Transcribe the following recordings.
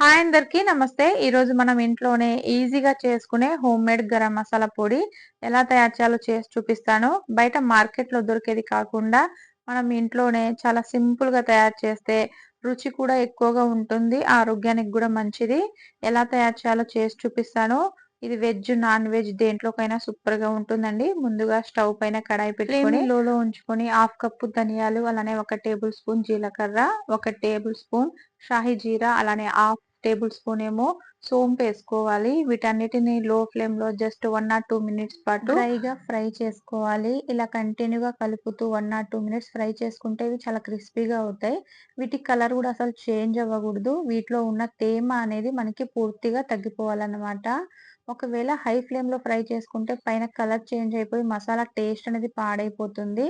Hi అందరికీ నమస్తే. ఈరోజు మనం ఇంట్లోనే ఈజీగా చేసుకునే హోమ్ మేడ్ గరం మసాలా పొడి ఎలా తయారు చేయాలో చేసి చూపిస్తాను. బయట మార్కెట్‌లో దొరికేది కాకుండా మనం ఇంట్లోనే చాలా సింపుల్‌గా తయారు చేస్తే రుచి కూడా ఎక్కువగా ఉంటుంది. ఆరోగ్యానికి గూడా మంచిది. ఎలా తయారు చేయాలో చేసి చూపిస్తాను. ఇది వెజ్, నాన్ వెజ్ దేంట్లోకైనా సూపర్‌గా ఉంటుందండి. ముందుగా స్టవ్ పైన కడాయి పెట్టుకొని లోలో ఉంచుకొని హాఫ్ కప్పు ధనియాలు, అలానే 1 టేబుల్ స్పూన్ జీలకర్ర, 1 టేబుల్ స్పూన్ షాహీ జీరా, అలానే హాఫ్ టేబుల్ స్పూన్ ఏమో సోంపేసుకోవాలి. వీటన్నిటిని లో ఫ్లేమ్‌లో జస్ట్ 1 ఆర్ 2 మినిట్స్ పాటు డ్రైగా ఫ్రై చేసుకోవాలి. ఇలా కంటిన్యూగా కలుపుతూ 1 ఆర్ 2 మినిట్స్ ఫ్రై చేసుకుంటే ఇవి చాలా క్రిస్పీగా అవుతాయి. వీటి కలర్ గూడా అసలు చేంజ్ అవ్వగూడదు. వీటిలో ఉన్న తేమ అనేది మనకి పూర్తిగా తగ్గిపోవాలన్నమాట. ఒకవేళ హై ఫ్లేమ్‌లో ఫ్రై చేసుకుంటే పైన కలర్ చేంజ్ అయిపోయి మసాలా టేస్ట్ అనేది పాడైపోతుంది.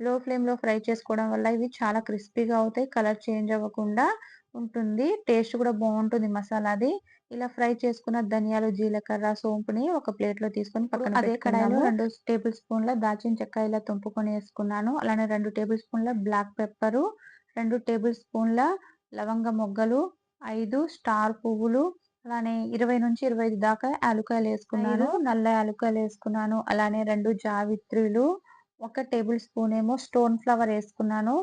లో ఫ్లేమ్‌లో ఫ్రై చేసుకోవడం వల్ల ఇవి చాలా క్రిస్పీగా అవుతాయి. కలర్ చేంజ్ అవ్వకుండా ఉంటుంది. టేస్ట్ కూడా బావుంటుంది మసాలాది. ఇలా ఫ్రై చేసుకున్న ధనియాలు, జీలకర్ర, సోంపుని ఒక ప్లేట్‌లో తీసుకొని పక్కన అదే కడాయిలో 2 టేబుల్ స్పూన్ల దాల్చిన చెక్క ఇలా తుంపుకొని ఏసుకున్నాను. అలానే 2 టేబుల్ స్పూన్ల బ్లాక్ పెప్పరు, 2 టేబుల్ స్పూన్ల లవంగ మొగ్గలు, 5 స్టార్ పువ్వులు, అలానే 20-25 దాకా యాలుక్కాయలేసుకున్నాను. 5 నల్ల యాలుక్కాయలేసుకున్నాను. అలానే 2 జావిత్రులు, 1 టేబుల్ స్పూన్ ఏమో స్టోన్ ఫ్లవర్ ఏసుకున్నాను.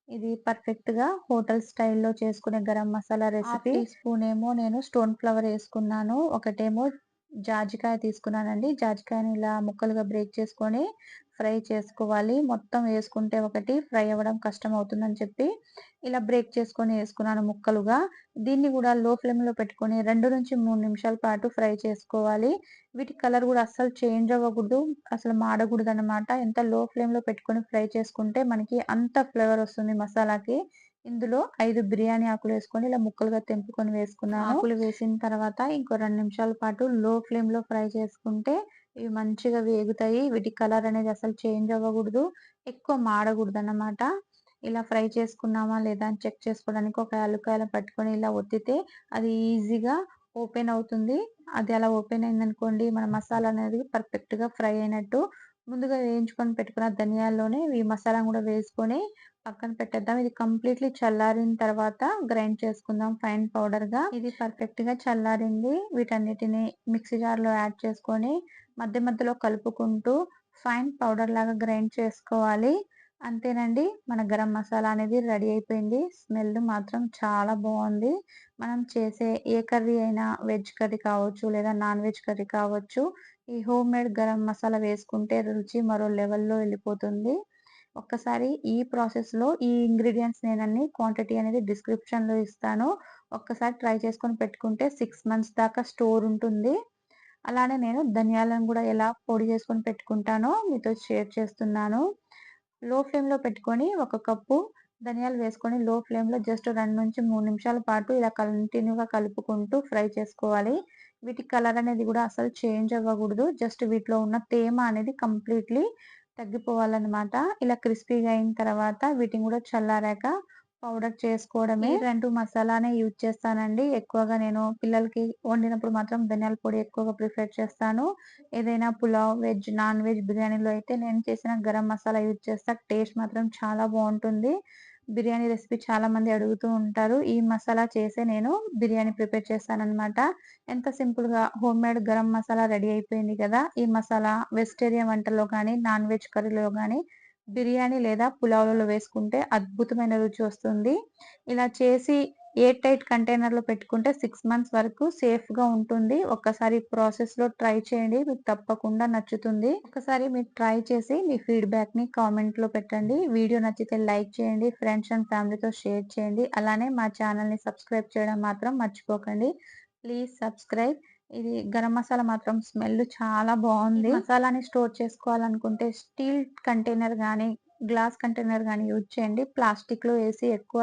ఇది పర్ఫెక్ట్‌గా హోటల్ స్టైల్‌లో చేసుకునే garam masala recipe. Half teaspoon ఏమో నేను స్టోన్ ఫ్లవర్ ఏసుకున్నాను. ఒకటేమో జాజికాయ తీసుకున్నానండి. జాజికాయని ఇలా ముక్కలుగా బ్రేక్ చేసుకొని ఫ్రై చేసుకోవాలి. మొత్తం వేసుకుంటే ఒకటి ఫ్రై అవ్వడం కష్టమవుతుందని చెప్పి ఇలా బ్రేక్ చేసుకొని ఏసుకున్నాను ముక్కలుగా. దీన్ని గూడా లో ఫ్లేమ్‌లో పెట్టుకొని 2-3 నిమిషాల పాటు ఫ్రై చేసుకోవాలి. వీటి కలర్ గూడా అస్సలు చేంజ్ అవ్వకూడదు. అసలు మాడకూడదనమాట. ఎంత లో ఫ్లేమ్‌లో పెట్టుకొని ఫ్రై చేసుకుంటే మనకి అంత ఫ్లేవర్ వస్తుంది మసాలాకి. ఇందులో 5 బిర్యానీ ఆకులేసుకొని ఇలా ముక్కలుగా తెంపుకొని వేసుకున్నాను. ఆకులు వేసిన తర్వాత ఇంకో 2 నిమిషాల పాటు లో ఫ్లేమ్‌లో ఫ్రై చేసుకుంటే ఇవి మంచిగా వేగుతాయి. వీటి కలర్ అనేది అసలు చేంజ్ అవ్వకూడదు. ఎక్కువ మాడకూడదన్నమాట. ఇలా ఫ్రై చేసుకున్నామా లేదా అని చెక్ చేసుకోవడానికి ఒక యాలుక్కాయలు పట్టుకొని ఇలా ఒత్తితే అది ఈజీగా ఓపెన్ అవుతుంది. అది అలా ఓపెన్ అయిందనుకోండి మన మసాలా అనేది పర్ఫెక్ట్‌గా ఫ్రై అయినట్టు. ముందుగా వేయించుకొని పెట్టుకున్న ధనియాల్లోనే ఈ మసాలాను గూడా వేసుకొని పక్కన పెట్టేద్దాం. ఇది కంప్లీట్‌లీ చల్లారిన తర్వాత గ్రైండ్ చేసుకుందాం ఫైన్ పౌడర్‌గా. ఇది పర్ఫెక్ట్‌గా చల్లారింది. వీటన్నిటిని మిక్సీ జార్‌లో యాడ్ చేసుకొని మధ్య మధ్యలో కలుపుకుంటూ ఫైన్ పౌడర్ లాగా గ్రైండ్ చేసుకోవాలి. అంతేనండి. మన గరం మసాలా అనేది రెడీ అయిపోయింది. స్మెల్ మాత్రం చాలా బావుంది. మనం చేసే ఏ కర్రీ అయినా వెజ్ కర్రీ కావచ్చు, లేదా నాన్ వెజ్ కర్రీ కావచ్చు, ఈ హోమ్‌మేడ్ గరం మసాలా వేసుకుంటే రుచి మరో లెవెల్‌లో వెళ్ళిపోతుంది. ఒక్కసారి ఈ ప్రాసెస్‌లో ఈ ఇంగ్రీడియెంట్స్ నేనన్ని క్వాంటిటీ అనేది డిస్క్రిప్షన్‌లో ఇస్తాను. ఒక్కసారి ట్రై చేసుకొని పెట్టుకుంటే 6 మంత్స్ దాకా స్టోర్ ఉంటుంది. అలానే నేను ధనియాలను గూడా ఎలా పొడి చేసుకొని పెట్టుకుంటానో మీతో షేర్ చేస్తున్నాను. లో ఫ్లేమ్‌లో పెట్టుకొని ఒక కప్పు ధనియాలు వేసుకొని లో ఫ్లేమ్‌లో జస్ట్ 2-3 నిమిషాల పాటు ఇలా కంటిన్యూగా కలుపుకుంటూ ఫ్రై చేసుకోవాలి. వీటి కలర్ అనేది గూడా అసలు చేంజ్ అవ్వగూడదు. జస్ట్ వీటిలో ఉన్న తేమ అనేది కంప్లీట్‌లీ తగ్గిపోవాలనమాట. ఇలా క్రిస్పీగా అయిన తర్వాత వీటిని గూడా చల్లారాక పౌడర్ చేసుకోవడమే. ఈ 2 మసాలానే యూజ్ చేస్తానండి. ఎక్కువగా నేను పిల్లలకి వండినప్పుడు మాత్రం ధనియాల పొడి ఎక్కువగా ప్రిఫర్ చేస్తాను. ఏదైనా పులావ్, వెజ్, నాన్ వెజ్ బిర్యానీలో అయితే నేను చేసిన గరం మసాలా యూజ్ చేస్తా. టేస్ట్ మాత్రం చాలా బావుంటుంది. బిర్యానీ రెసిపీ చాలామంది అడుగుతూ ఉంటారు. ఈ మసాలా చేసే నేను బిర్యానీ ప్రిపేర్ చేస్తాననమాట. ఎంత సింపుల్‌గా హోమ్‌మేడ్ గరం మసాలా రెడీ అయిపోయింది కదా! ఈ మసాలా వెజిటేరియన్ వంటల్లో గానీ, నాన్ వెజ్ కర్రీలో గానీ, బిర్యానీ లేదా పులావ్‌లలో వేసుకుంటే అద్భుతమైన రుచి వస్తుంది. ఇలా చేసి ఎయిర్ టైట్ కంటైనర్‌లో పెట్టుకుంటే 6 మంత్స్ వరకు సేఫ్‌గా ఉంటుంది. ఒక్కసారి ప్రాసెస్‌లో ట్రై చేయండి. మీకు తప్పకుండా నచ్చుతుంది. ఒకసారి మీరు ట్రై చేసి మీ ఫీడ్‌బ్యాక్‌ని కామెంట్‌లో పెట్టండి. వీడియో నచ్చితే లైక్ చేయండి. ఫ్రెండ్స్ అండ్ ఫ్యామిలీతో షేర్ చేయండి. అలానే మా ఛానెల్‌ని సబ్స్క్రైబ్ చేయడం మాత్రం మర్చిపోకండి. Please subscribe. ఇది గరం మసాలా మాత్రం స్మెల్ చాలా బావుంది. మసాలాని స్టోర్ చేసుకోవాలనుకుంటే స్టీల్ కంటైనర్ గానీ, గ్లాస్ కంటైనర్ గానీ యూజ్ చేయండి. ప్లాస్టిక్‌లో ఏసి ఎక్కువ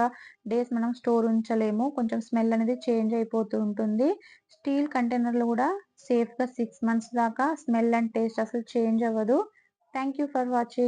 డేస్ మనం స్టోర్ ఉంచలేము. కొంచెం స్మెల్ అనేది చేంజ్ అయిపోతూ ఉంటుంది. స్టీల్ కంటైనర్‌లో గూడా సేఫ్‌గా 6 మంత్స్ దాకా స్మెల్ అండ్ టేస్ట్ అసలు చేంజ్ అవ్వదు. Thank you for watching.